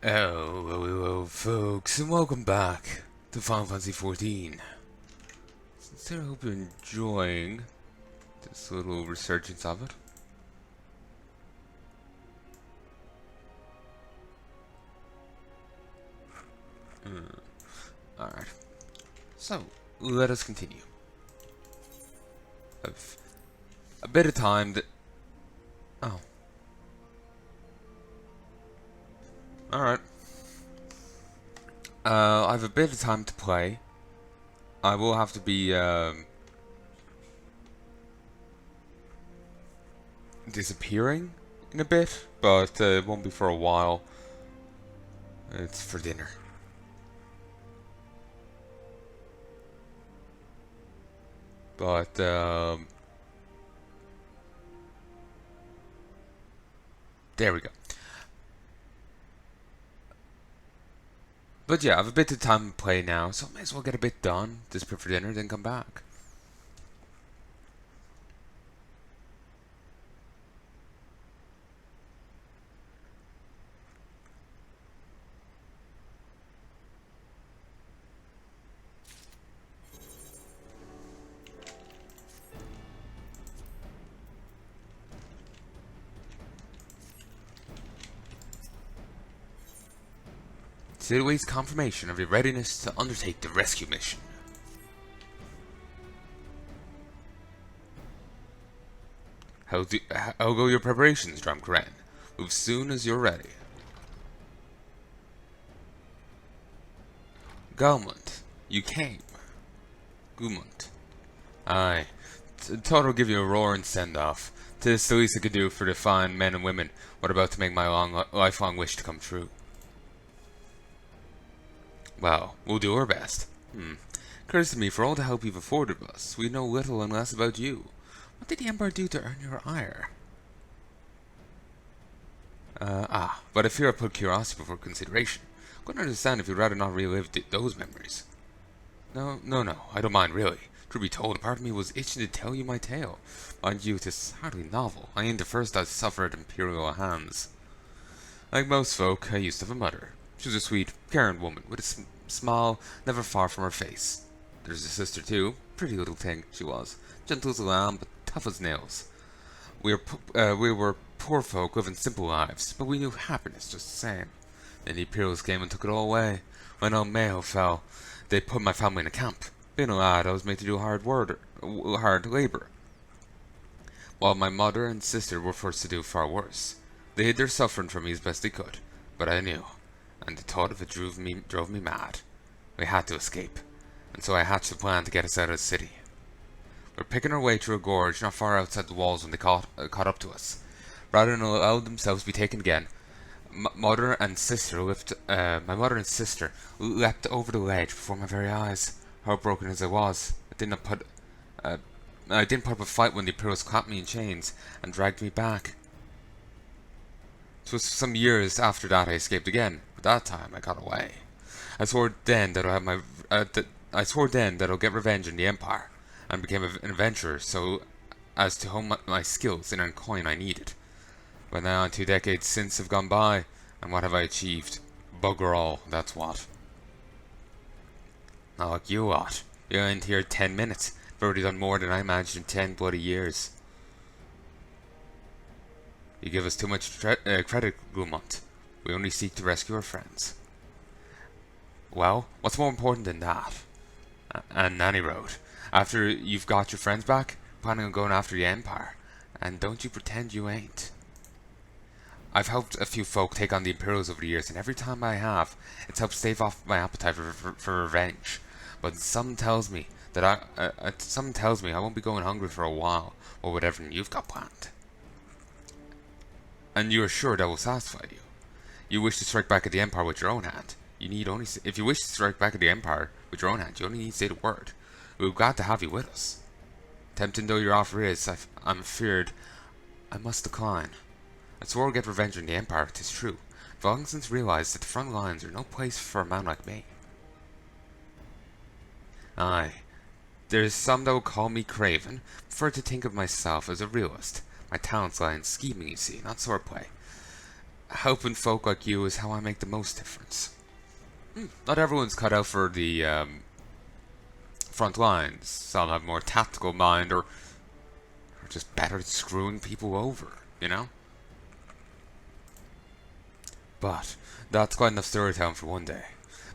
Hello, folks, and welcome back to Final Fantasy XIV. Sincerely hope you're enjoying this little resurgence of it. Alright, so let us continue. I've a bit of time that. Oh. Alright. I have a bit of time to play. I will have to be, disappearing in a bit, but it won't be for a while. It's for dinner. But, there we go. But yeah, I have a bit of time to play now, so I may as well get a bit done, disappear for dinner, then come back. It awaits confirmation of your readiness to undertake the rescue mission. How go your preparations, Drumkaren? Move soon as you're ready. Galmund, you came. Gumund. Aye. Thought I'll give you a roaring send-off. 'Tis the least I could do for the fine men and women what are about to make my lifelong wish to come true. Well, we'll do our best. Occurs to me, for all the help you've afforded us, we know little and less about you. What did the Empire do to earn your ire? But I fear I put curiosity before consideration. Couldn't understand if you'd rather not relive those memories. No, I don't mind, really. Truth be told, a part of me was itching to tell you my tale. Mind you, 'tis hardly novel. I ain't the first I've suffered at Imperial hands. Like most folk, I used to have a mother. She was a sweet, caring woman, with a smile never far from her face. There's a sister, too. Pretty little thing, she was. Gentle as a lamb, but tough as nails. We were poor folk living simple lives, but we knew happiness just the same. Then the Imperials came and took it all away. When old Mayo fell, they put my family in a camp. Being a lad, I was made to do hard labor, while my mother and sister were forced to do far worse. They hid their suffering from me as best they could, but I knew, and the thought of it drove me mad. We had to escape, and so I hatched a plan to get us out of the city. We were picking our way through a gorge not far outside the walls when they caught up to us. Rather than allow themselves to be taken again, my mother and sister leapt over the ledge before my very eyes. Heartbroken as I was, I didn't put up a fight when the Imperials clapped me in chains and dragged me back. It was some years after that I escaped again, but that time I got away. I swore then that I'll get revenge on the Empire, and became an adventurer so as to hone my skills in a coin I needed. But now 2 decades since have gone by, and what have I achieved? Bugger all, that's what. Not like you lot. You ain't here 10 minutes. You've already done more than I imagined in 10 bloody years. You give us too much credit, Gumund. We only seek to rescue our friends. Well, what's more important than that? And Nanny wrote, after you've got your friends back, planning on going after the Empire. And don't you pretend you ain't. I've helped a few folk take on the Imperials over the years, and every time I have, it's helped stave off my appetite for revenge. But something tells me I won't be going hungry for a while, or whatever you've got planned. And you are sure that will satisfy you. You wish to strike back at the Empire with your own hand. If you wish to strike back at the Empire with your own hand, you only need to say the word. We're glad to have you with us. Tempting though your offer is, I'm feared I must decline. I swore I'd get revenge on the Empire, 'tis true. I've long since realized that the front lines are no place for a man like me. Aye, there's some that will call me craven, prefer to think of myself as a realist. My talents lie in scheming, you see, not swordplay. helping folk like you is how I make the most difference. Not everyone's cut out for the front lines. Some have more tactical mind, or just better at screwing people over, you know? But that's quite enough storytelling for one day.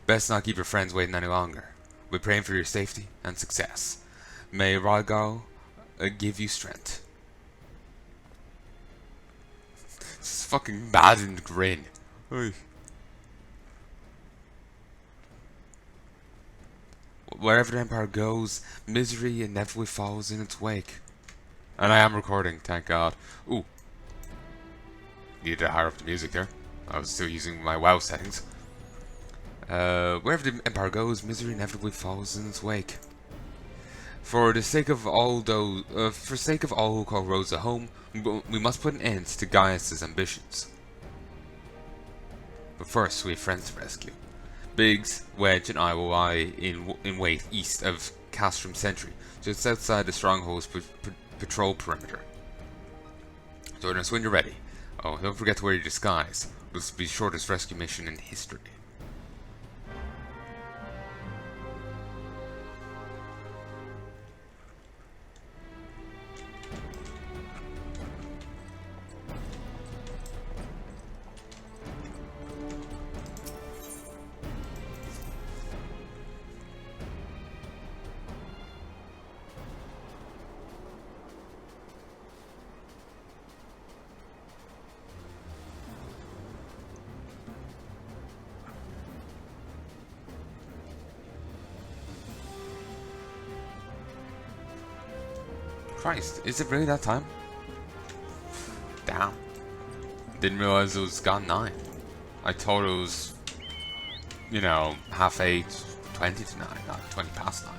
Best not keep your friends waiting any longer. We're praying for your safety and success. May Rygol give you strength. This fucking maddened grin. Oy. Wherever the Empire goes, misery inevitably follows in its wake. And I am recording, thank God. Ooh. Needed to higher up the music there. I was still using my WoW settings. Wherever the Empire goes, misery inevitably follows in its wake. For the sake of all who call Rosa home, we must put an end to Gaius' ambitions. But first, we have friends to rescue. Biggs, Wedge, and I will lie in wait east of Castrum Centri, just outside the stronghold's patrol perimeter. So when you're ready. Oh, don't forget to wear your disguise. This will be the shortest rescue mission in history. Christ, is it really that time? Damn. Didn't realize it was gone 9. I thought it was, you know, 8:30, 20 to 9, not 20 past 9.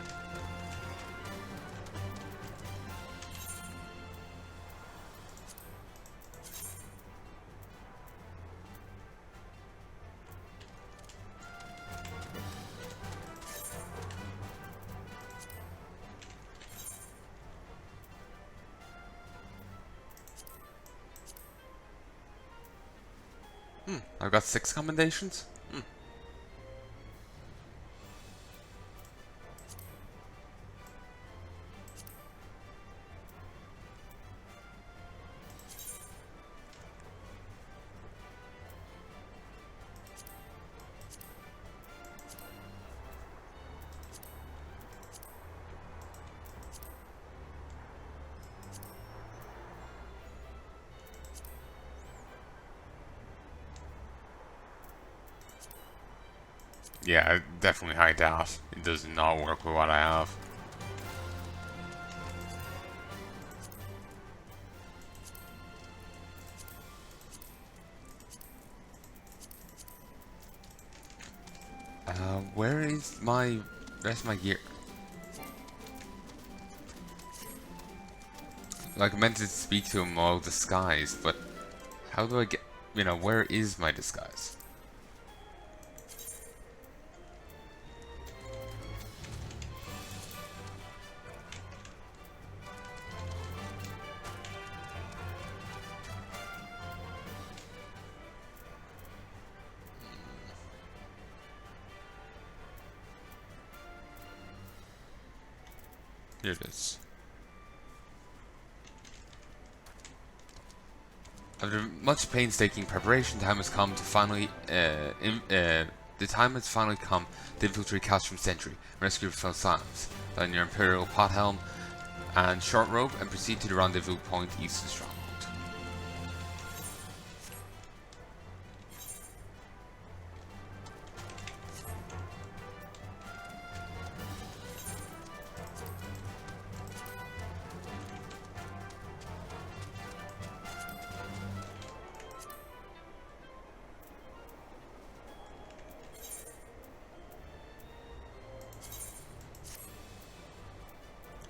I've got 6 commendations? Yeah, definitely high doubt. It does not work with what I have. Where is my rest of my gear? Like, I meant to speak to him while disguised, but how do I get, you know, where is my disguise? Here it is. After much painstaking preparation, the time has come to finally to infiltrate Castrum Centri, rescue fellow Silence, on your Imperial Pothelm and Short Rope, and proceed to the rendezvous point east of the stronghold.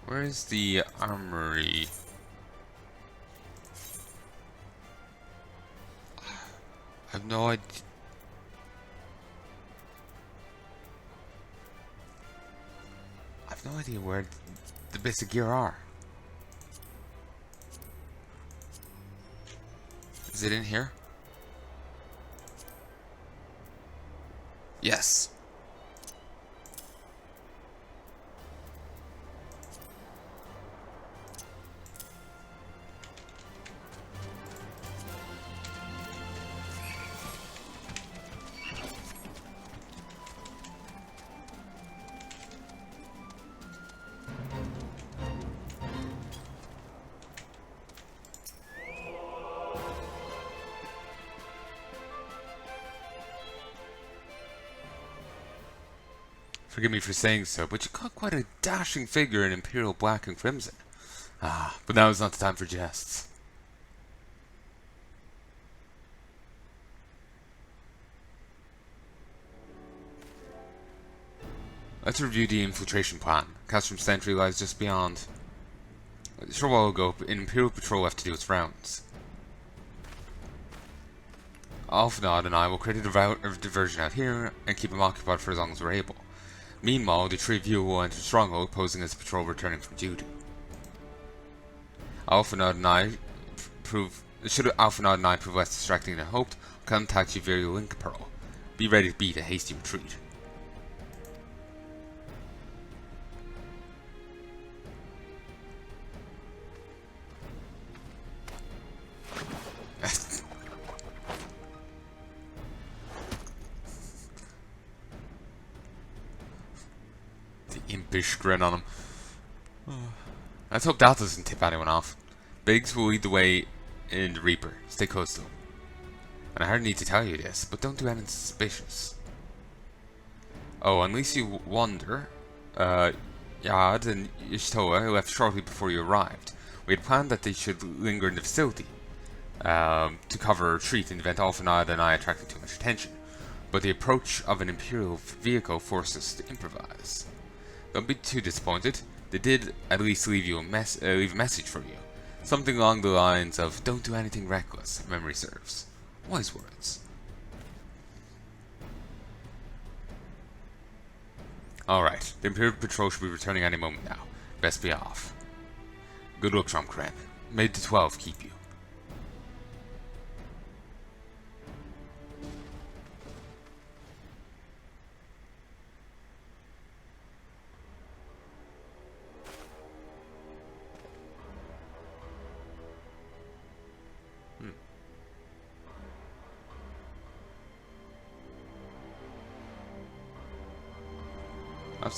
Where is the armory? I have no idea. I have no idea where the bits of gear are. Is it in here? Yes. Forgive me for saying so, but you got quite a dashing figure in Imperial black and crimson. Ah, but now is not the time for jests. Let's review the infiltration plan. Castrum Centri lies just beyond. A short while ago, an Imperial patrol left to do its rounds. Ul'dah and I will create a diversion out here and keep them occupied for as long as we're able. Meanwhile, the three of you will enter Stronghold, posing as a patrol returning from duty. Ul'dah and I prove less distracting than hoped, I'll contact you via your link pearl. Be ready to beat a hasty retreat. The impish grin on him. Let's hope that doesn't tip anyone off. Biggs will lead the way in the Reaper. Stay close to him. And I hardly need to tell you this, but don't do anything suspicious. Oh, unless you wonder, Yad and Y'shtoa left shortly before you arrived. We had planned that they should linger in the facility to cover a retreat in the event Ul'dah and I attracted too much attention. But the approach of an Imperial vehicle forced us to improvise. Don't be too disappointed. They did at least leave a message for you. Something along the lines of, don't do anything reckless, if memory serves. Wise words. Alright, the Imperial Patrol should be returning any moment now. Best be off. Good luck, Trumkren. May the 12 keep you.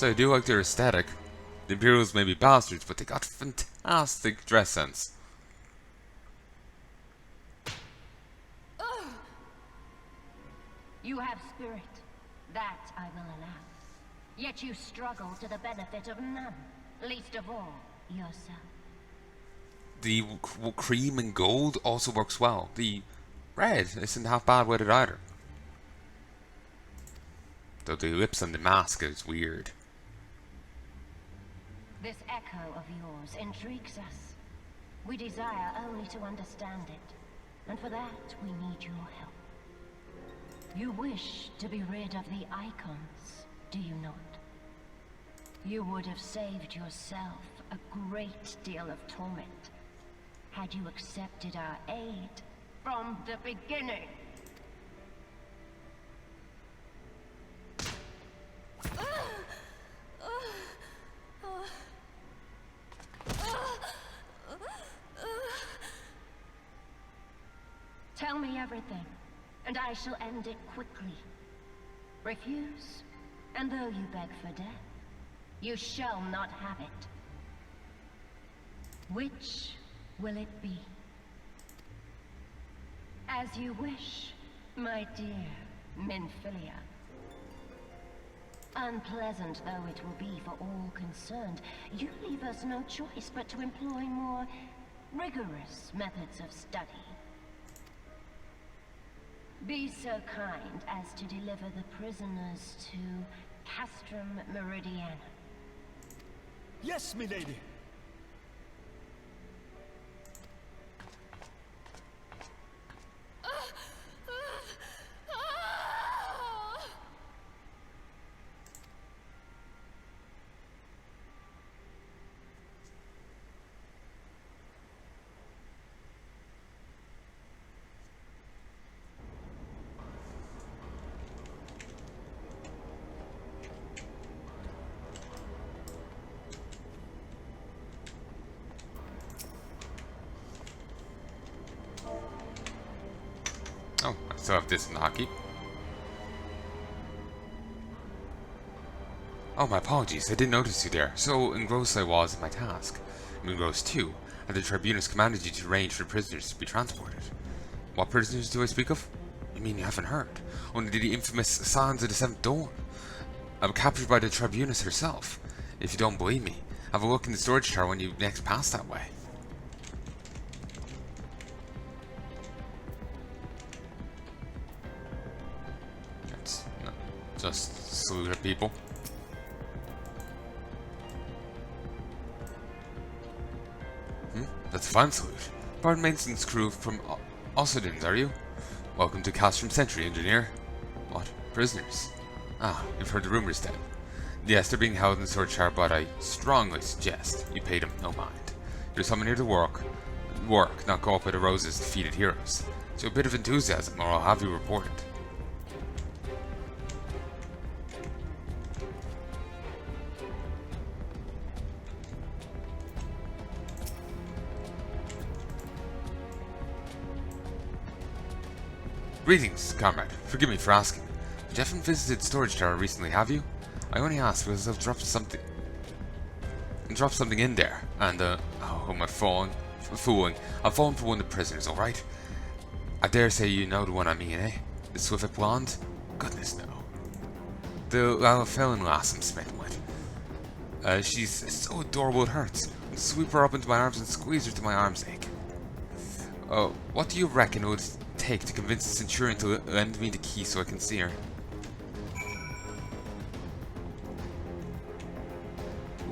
I do like their aesthetic. The Imperials may be bastards, but they got fantastic dress sense. You have spirit. That I will allow. Yet you struggle to the benefit of none, least of all, yourself. The cream and gold also works well. The red isn't half bad with it either. Though the lips on the mask is weird. This echo of yours intrigues us. We desire only to understand it, and for that we need your help. You wish to be rid of the icons, do you not? You would have saved yourself a great deal of torment had you accepted our aid from the beginning. Tell me everything, and I shall end it quickly. Refuse, and though you beg for death, you shall not have it. Which will it be? As you wish, my dear Minfilia. Unpleasant though it will be for all concerned, you leave us no choice but to employ more rigorous methods of study. Be so kind as to deliver the prisoners to Castrum Meridiana. Yes, milady. still have this in the hockey. Oh, my apologies. I didn't notice you there. So engrossed I was in my task. I'm engrossed too, and the Tribunus commanded you to arrange for prisoners to be transported. What prisoners do I speak of? You mean you haven't heard? Only the infamous Scions of the Seventh Dawn. I was captured by the Tribunus herself. If you don't believe me, have a look in the storage tower when you next pass that way. Let's just salute at people. That's a fine salute. Part maintenance crew from Osodins, are you? Welcome to Castrum Centri, engineer. What? Prisoners? Ah, you've heard the rumors then. Yes, they're being held in the storage tower, but I strongly suggest you pay them no mind. You're someone here to work, not go up with the roses defeated heroes. So a bit of enthusiasm, or I'll have you reported. Greetings, comrade. Forgive me for asking. You haven't visited Storage Tower recently, have you? I only asked because I've dropped something in there, and oh, am I fooling? I've fallen for one of the prisoners, alright? I dare say you know the one I mean, eh? The Swift blonde? Goodness, no. The felon lass I'm smitten with. She's so adorable it hurts. I'll sweep her up into my arms and squeeze her to my arms ache. What do you reckon it would take to convince the Centurion to lend me the key so I can see her?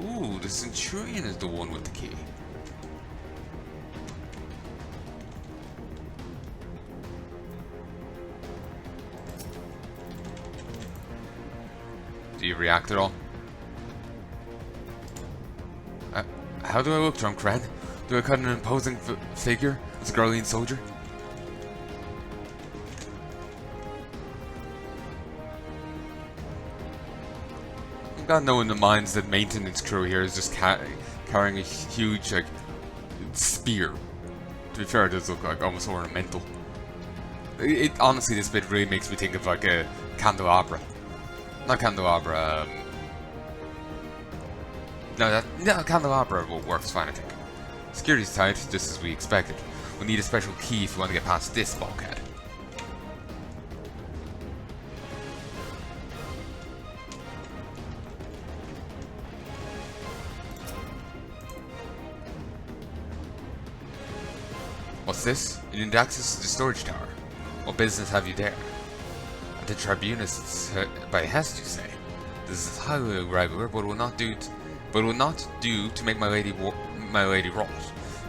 Ooh, the Centurion is the one with the key. Do you react at all? How do I look, drunk Ren? Do I cut an imposing figure as a Garlean soldier? God knowing the minds that maintenance crew here is just carrying a huge spear. To be fair, it does look like almost ornamental. Honestly, this bit really makes me think of like a candelabra. Not candelabra. No, candelabra works fine, I think. Security's tight, just as we expected. We'll need a special key if we want to get past this bulkhead. What's this? You need access to the storage tower. What business have you there? At the Tribunus by Hest, you say? This is highly irregular, but it will not do. To make my lady rot.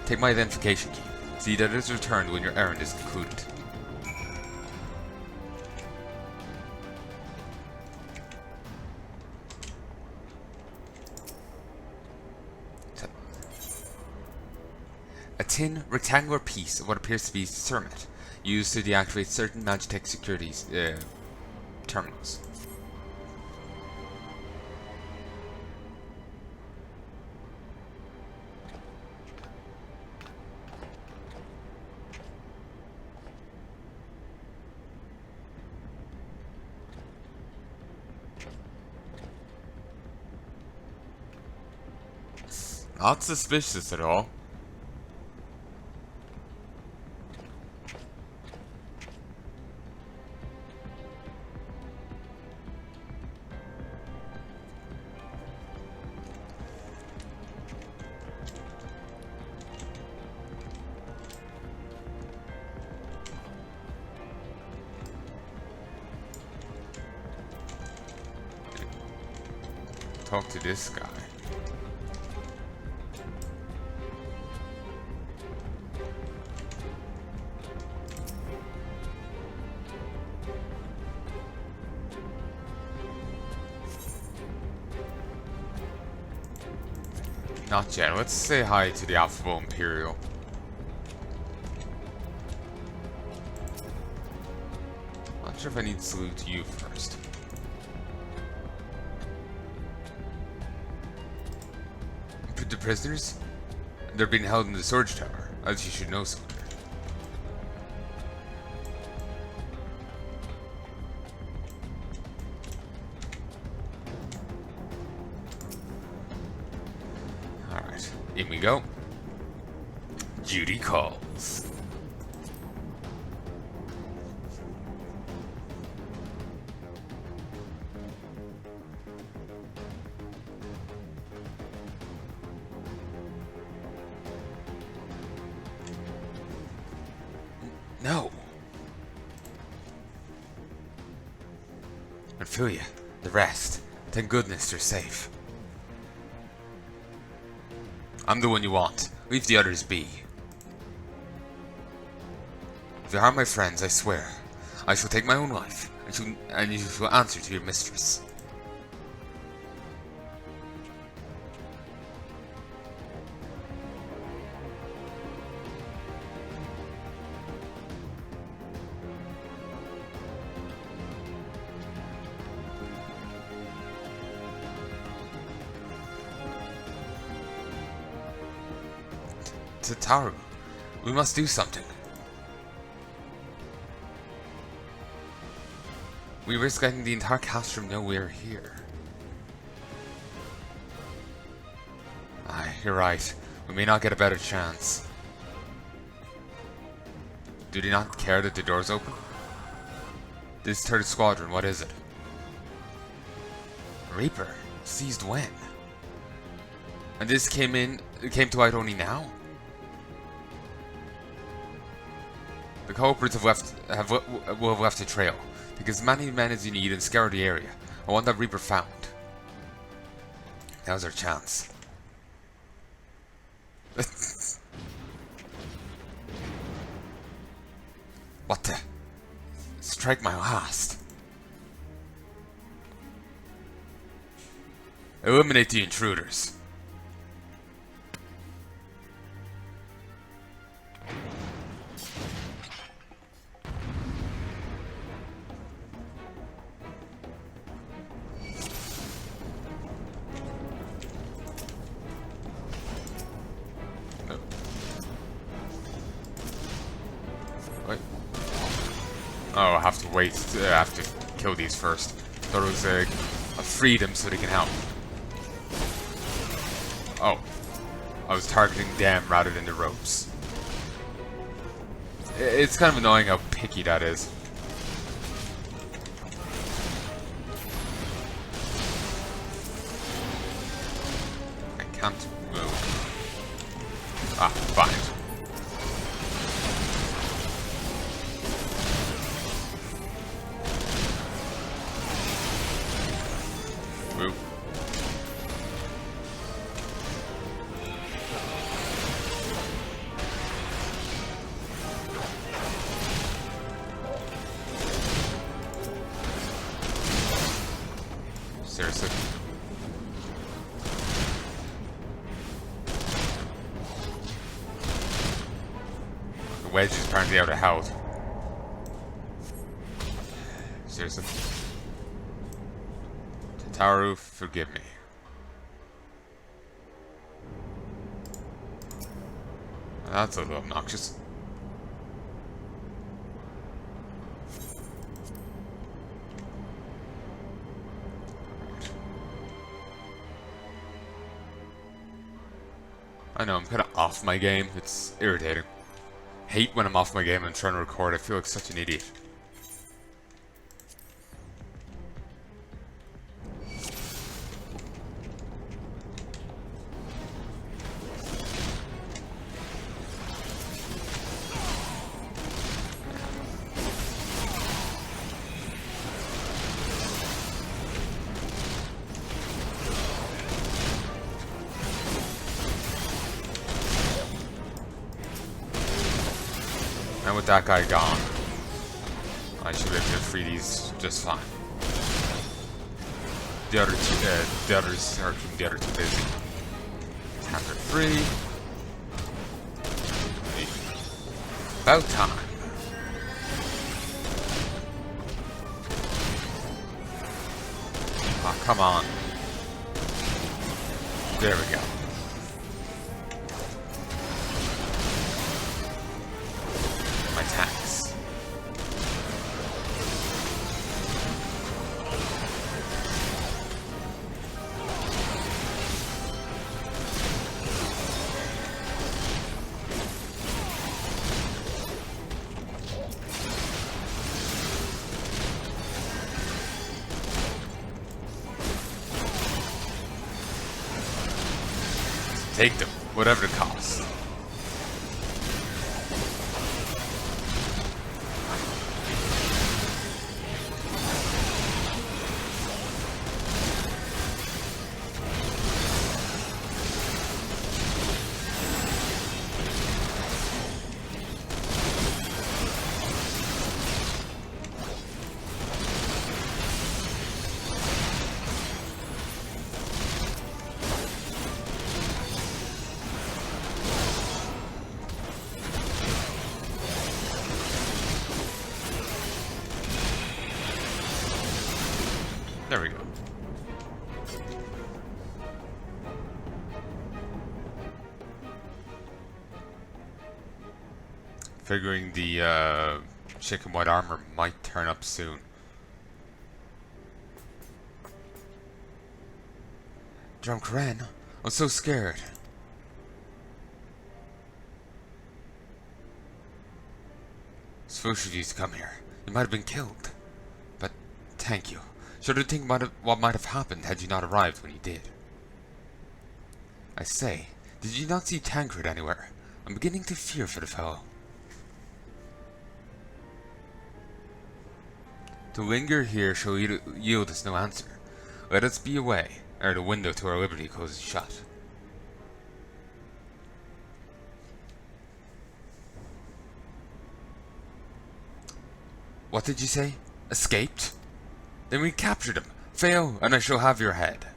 Take my identification key. See that it is returned when your errand is concluded. A tin, rectangular piece of what appears to be cermet, used to deactivate certain Magitech securities terminals. Not suspicious at all. Talk to this guy. Not yet. Let's say hi to the Affable Imperial. Not sure if I need to salute you first. The prisoners? They're being held in the storage tower, as you should know, soldier. In we go. Duty calls. No. Ophelia, the rest. Thank goodness they're safe. I'm the one you want. Leave the others be. If they harm my friends, I swear, I shall take my own life, and you shall answer to your mistress. Tataru, we must do something. We risk getting the entire Castrum know we're here. Aye, you're right. We may not get a better chance. Do they not care that the door's open? This third squadron, what is it? Reaper? Seized when? And this came to light only now? The culprits will have left a trail. Take as many men as you need and scour the area. I want that Reaper found. Now's our chance. What the? Strike my last. Eliminate the intruders. Oh, I have to wait. I have to kill these first. Thought it was a freedom so they can help. Oh. I was targeting them rather than the ropes. It's kind of annoying how picky that is. I can't move. Ah, fine. Seriously. The wedge is apparently out of health. Seriously. Tataru, forgive me. That's a little obnoxious. I know, I'm kind of off my game. It's irritating. Hate when I'm off my game and trying to record. I feel like such an idiot. And with that guy gone, I should be able to free these just fine. The others are keeping the other two busy. Hands are free. About time. Oh, come on. There we go. My tanks. Take them, whatever the cost. There we go. Figuring the chick in white armor might turn up soon. Kren, I'm so scared. It's foolish of you to come here. You might have been killed. But thank you. Shudder to think what might have happened had you not arrived when you did. I say, did you not see Tancred anywhere? I'm beginning to fear for the fellow. To linger here shall yield us no answer. Let us be away, ere the window to our liberty closes shut. What did you say? Escaped? Then we captured him. Fail, and I shall have your head.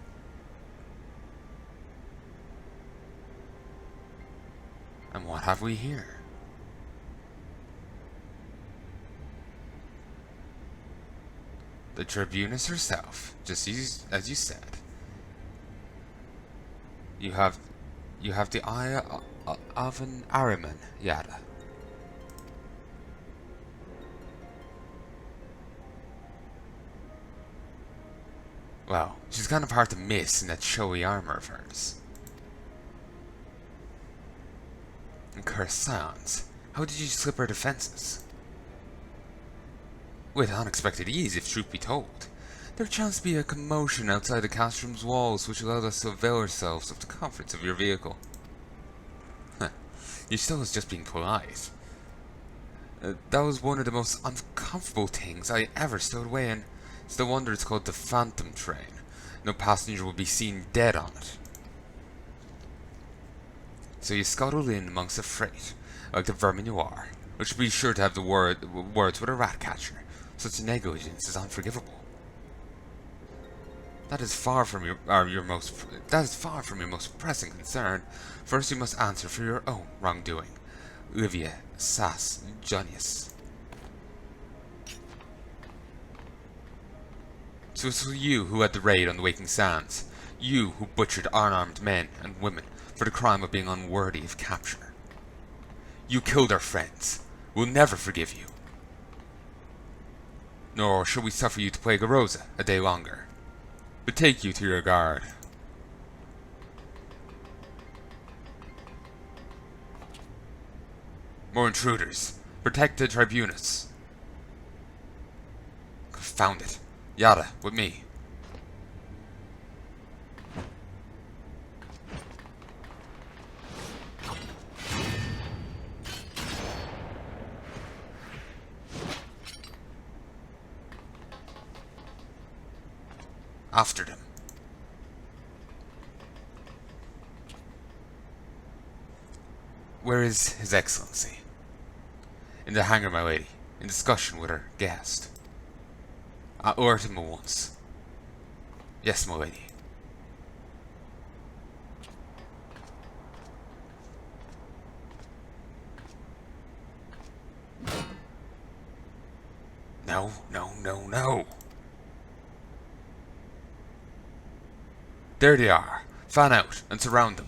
And what have we here? The Tribunus herself, just as you said. You have the eye of an Ahriman, Yada. Well, she's kind of hard to miss in that showy armor of hers. And Cursans, how did you slip her defenses? With unexpected ease, if truth be told. There chanced to be a commotion outside the Castrum's walls which allowed us to avail ourselves of the comforts of your vehicle. You still was just being polite. That was one of the most uncomfortable things I ever stowed away in. It's no wonder it's called the Phantom Train. No passenger will be seen dead on it. So you scuttled in amongst the freight, like the vermin you are, which would be sure to have the words with a rat catcher. Such negligence is unforgivable. That is far from your most pressing concern. First, you must answer for your own wrongdoing. Livia Sas Junius. So it was you who had the raid on the Waking Sands. You who butchered unarmed men and women for the crime of being unworthy of capture. You killed our friends. We'll never forgive you. Nor shall we suffer you to plague Rosa a day longer. Betake you to your guard. More intruders. Protect the Tribunus. Confound it. Yada, with me. After them. Where is His Excellency? In the hangar, my lady, in discussion with her guest. I ordered him at once. Yes, my lady. No, no, no, no. There they are. Fan out and surround them.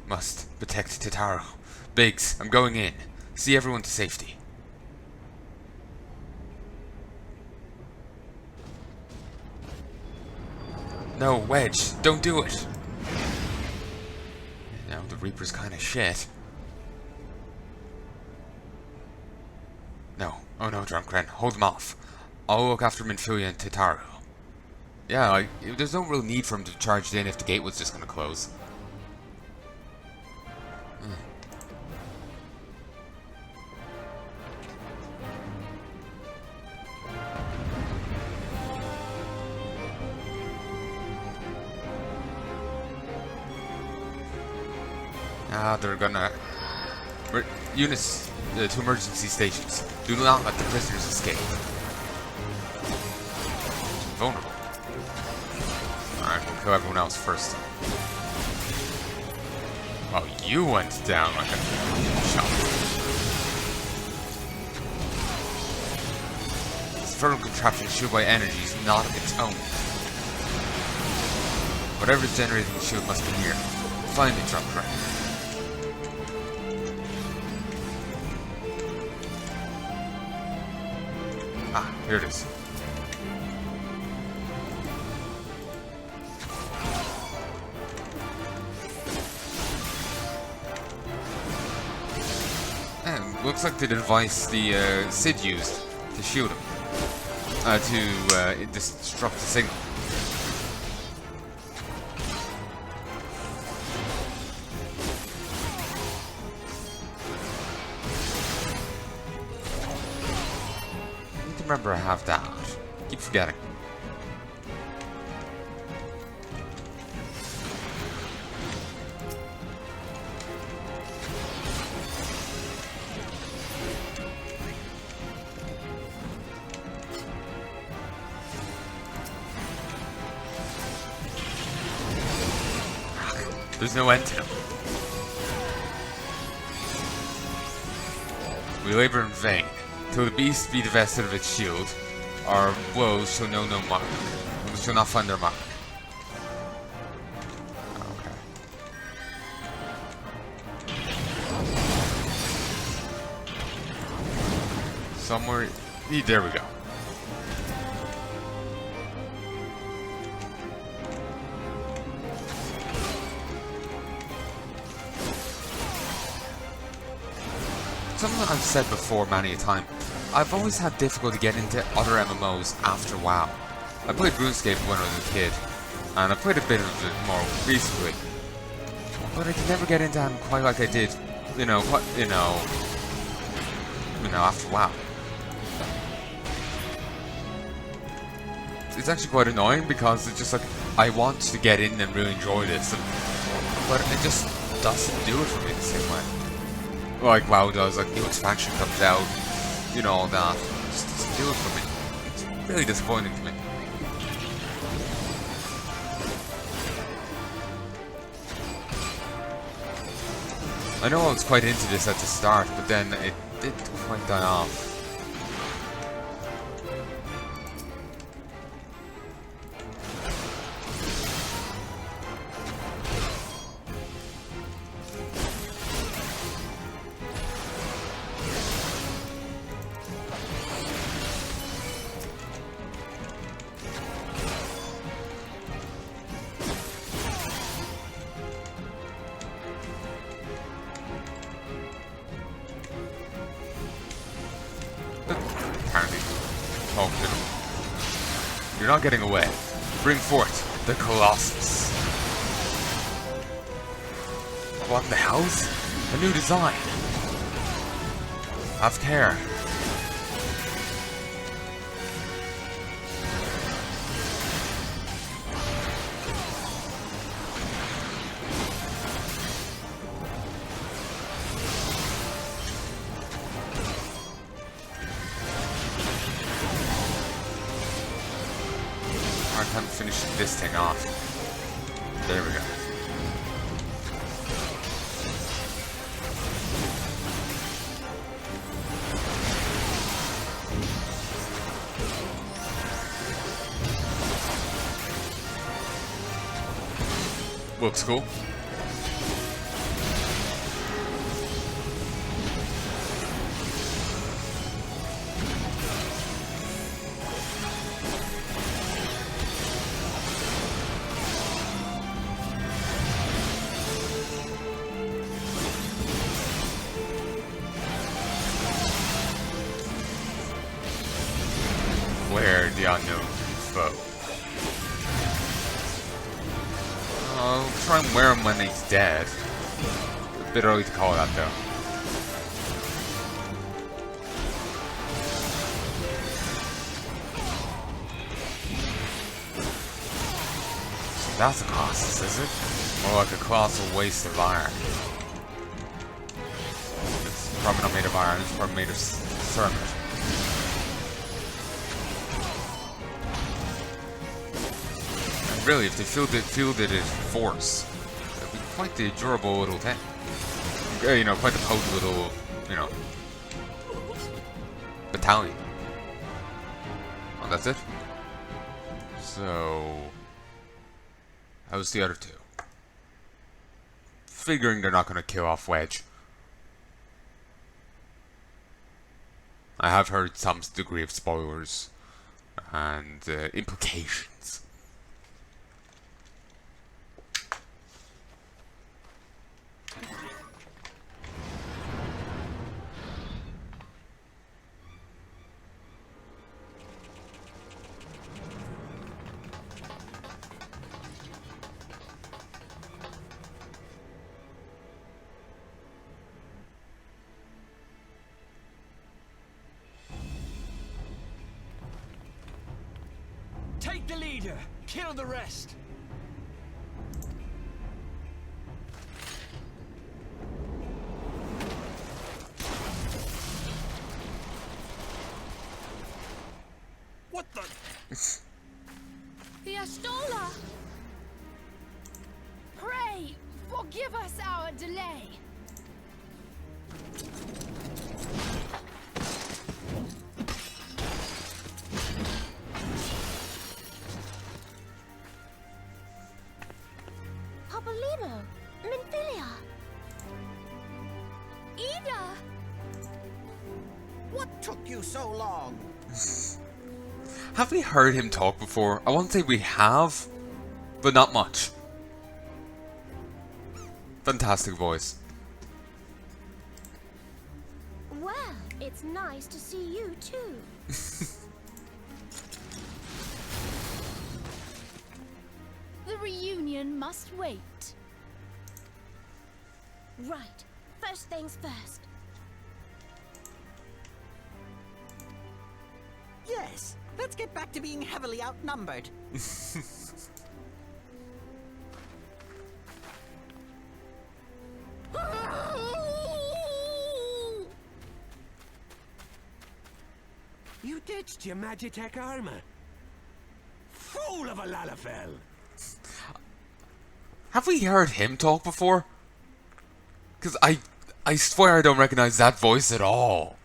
Must protect Titaro. Biggs, I'm going in. See everyone to safety. No, Wedge, don't do it. Now the Reaper's kinda shit. No, oh no, Drumcren, hold them off. I'll look after Minfilia and Tataru. Yeah, like, there's no real need for him to charge in if the gate was just gonna close. They're gonna... Units to emergency stations. Do not let the prisoners escape. Vulnerable. Alright, we'll kill everyone else first. Oh, you went down like a shot. This vertical contraption shielded by energy is not of its own. Whatever is generating the shield must be here. Find the drop right. Ah, here it is. And looks like the device the Cid used to shield him. To disrupt the signal. Remember, I have that. Keep forgetting. There's no end to him. We labor in vain. Till the beast be divested of its shield, our blows shall know no mark. We shall not find their mark. Okay. Somewhere... There we go. Something I've said before many a time. I've always had difficulty getting into other MMOs after WoW. I played RuneScape when I was a kid, and I played a bit of it more recently. But I could never get into them quite like I did, after WoW. It's actually quite annoying because it's just like, I want to get in and really enjoy this, but it just doesn't do it for me the same way. Like WoW does, like new expansion comes out, all that. It just doesn't do it for me. It's really disappointing to me. I know I was quite into this at the start, but then it did quite die off. You're not getting away. Bring forth the Colossus. What in the hell's? A new design. Have care. Time to finish this thing off. There we go. Looks cool. Where? unknown foe. I'll try and wear him when he's dead. A bit early to call that though. So that's a Colossus, is it? More like a colossal waste of iron. It's probably not made of iron, it's probably made of ceramic. Really, if they fielded it in force, it'd be quite the durable little thing. You know, quite the potent little, you know, battalion. Oh, that's it? So... how's the other two? Figuring they're not going to kill off Wedge. I have heard some degree of spoilers and implications. Take the leader, kill the rest. What the? The Ashtola! Pray, forgive us our delay. Papolino, Minfilia. Ida! What took you so long? Have we heard him talk before? I won't say we have, but not much. Fantastic voice. Well, it's nice to see you too. The reunion must wait. Right. First things first. Yes, let's get back to being heavily outnumbered. You ditched your Magitech armor. Fool of a Lalafell! Have we heard him talk before? Because I swear I don't recognize that voice at all.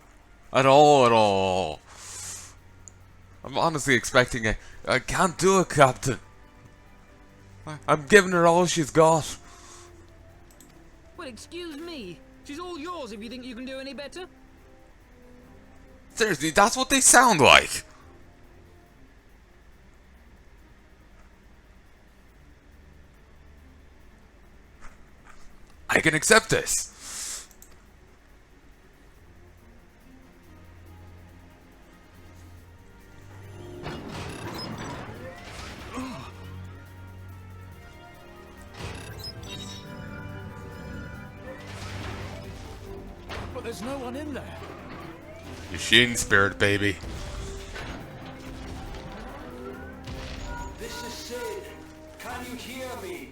At all. I'm honestly expecting I can't do it, Captain. I'm giving her all she's got. Well, excuse me. She's all yours if you think you can do any better. Seriously, that's what they sound like. I can accept this. But there's no one in there. Machine spirit, baby. This is Sid. Can you hear me?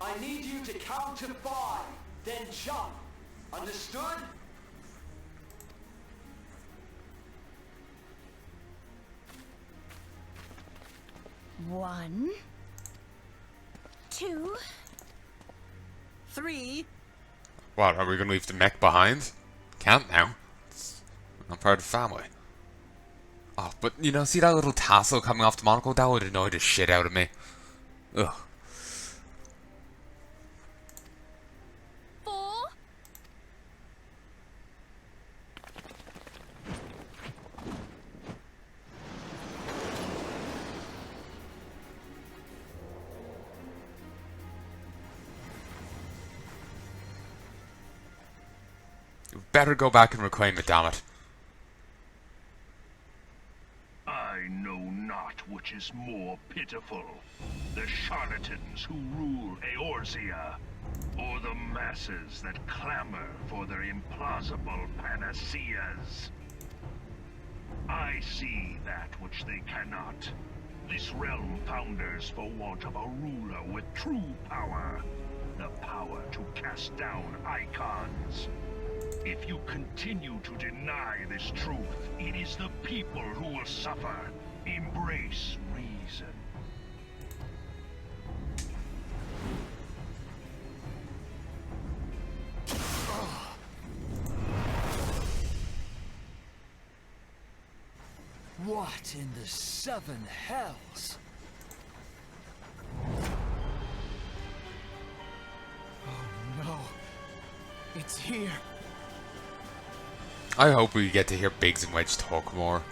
I need you to count to 5, then jump. Understood? One, 2, 3. What, are we gonna leave the mech behind? Can't now. I'm part of the family. Oh, but you know, see that little tassel coming off the monocle? That would annoy the shit out of me. Ugh. 4. You better go back and reclaim it, damn it. which is more pitiful? The charlatans who rule Eorzea, or the masses that clamor for their implausible panaceas? I see that which they cannot. This realm founders for want of a ruler with true power. The power to cast down icons. If you continue to deny this truth, it is the people who will suffer. Embrace reason. What in the seven hells? Oh no. It's here. I hope we get to hear Biggs and Wedge talk more.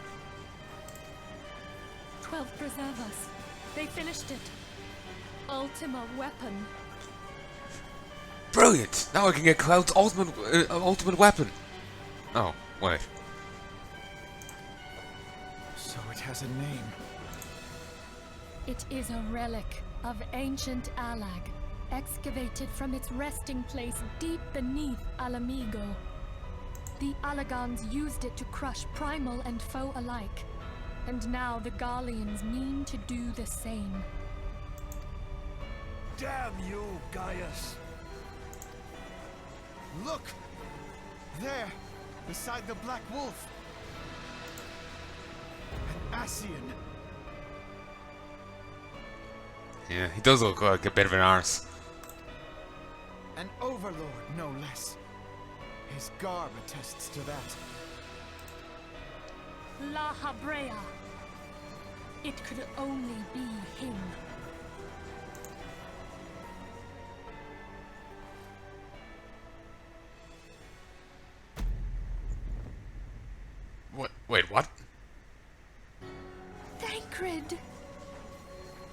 12 preservers. They finished it. Ultima weapon. Brilliant! Now I can get Cloud's ultimate weapon. Oh, wait. So it has a name. It is a relic of ancient Alag, excavated from its resting place deep beneath Alamigo. The Alagans used it to crush primal and foe alike, and now the Garleans mean to do the same. Damn you, Gaius! Look! There! Beside the Black Wolf! An Ascian! Yeah, he does look like a bit of an arse. An overlord, no less. His garb attests to that. La Habrea. It could only be him. What? Wait, what? Thancred!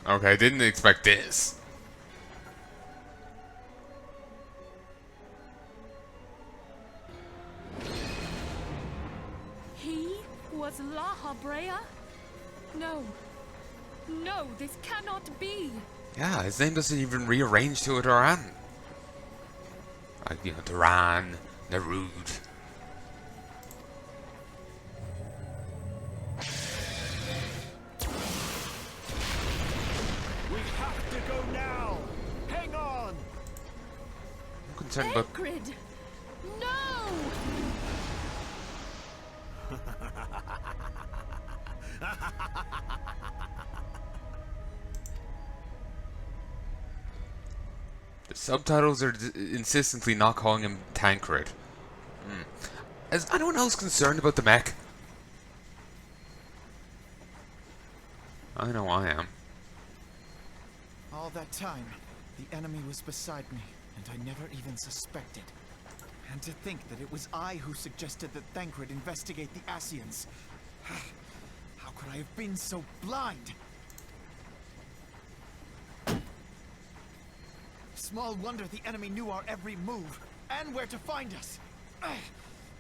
Okay, didn't expect this. He was La Habrea? No. No, this cannot be. Yeah, his name doesn't even rearrange to a Duran. Like, you know, Duran, Narud. We have to go now! Hang on! I'm concerned about... Thancred! No! The subtitles are insistently not calling him Tancred. Is anyone else concerned about the mech? I know I am. All that time, the enemy was beside me, and I never even suspected. And to think that it was I who suggested that Thancred investigate the Ascians. How could I have been so blind? Small wonder the enemy knew our every move, and where to find us.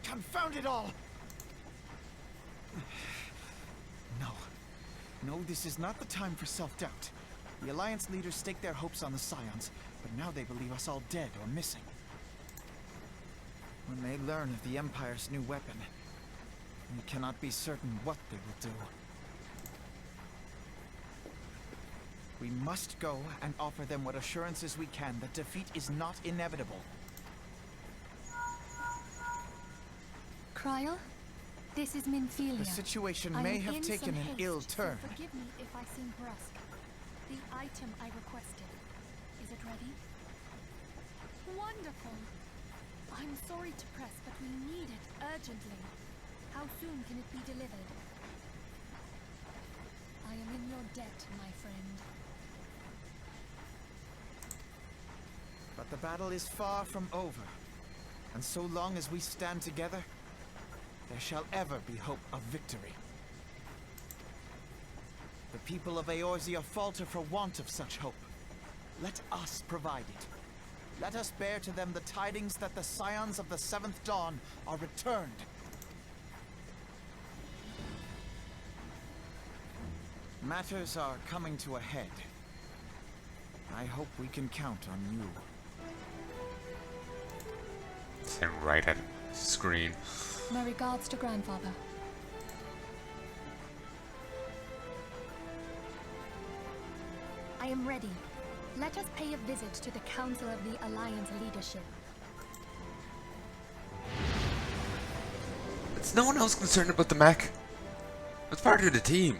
Confound it all! No, this is not the time for self-doubt. The Alliance leaders staked their hopes on the Scions, but now they believe us all dead or missing. When they learn of the Empire's new weapon, we cannot be certain what they will do. We must go and offer them what assurances we can that defeat is not inevitable. Cryle, this is Minfilia. The situation I may am have in taken some an haste, ill so turn. forgive me if I seem brusque. The item I requested, is it ready? Wonderful. I'm sorry to press, but we need it urgently. How soon can it be delivered? I am in your debt, my friend. But the battle is far from over. And so long as we stand together, there shall ever be hope of victory. The people of Eorzea falter for want of such hope. Let us provide it. Let us bear to them the tidings that the Scions of the Seventh Dawn are returned. Matters are coming to a head. I hope we can count on you. Same right at the screen. My regards to Grandfather. I am ready. Let us pay a visit to the Council of the Alliance leadership. Is no one else concerned about the mech? It's part of the team.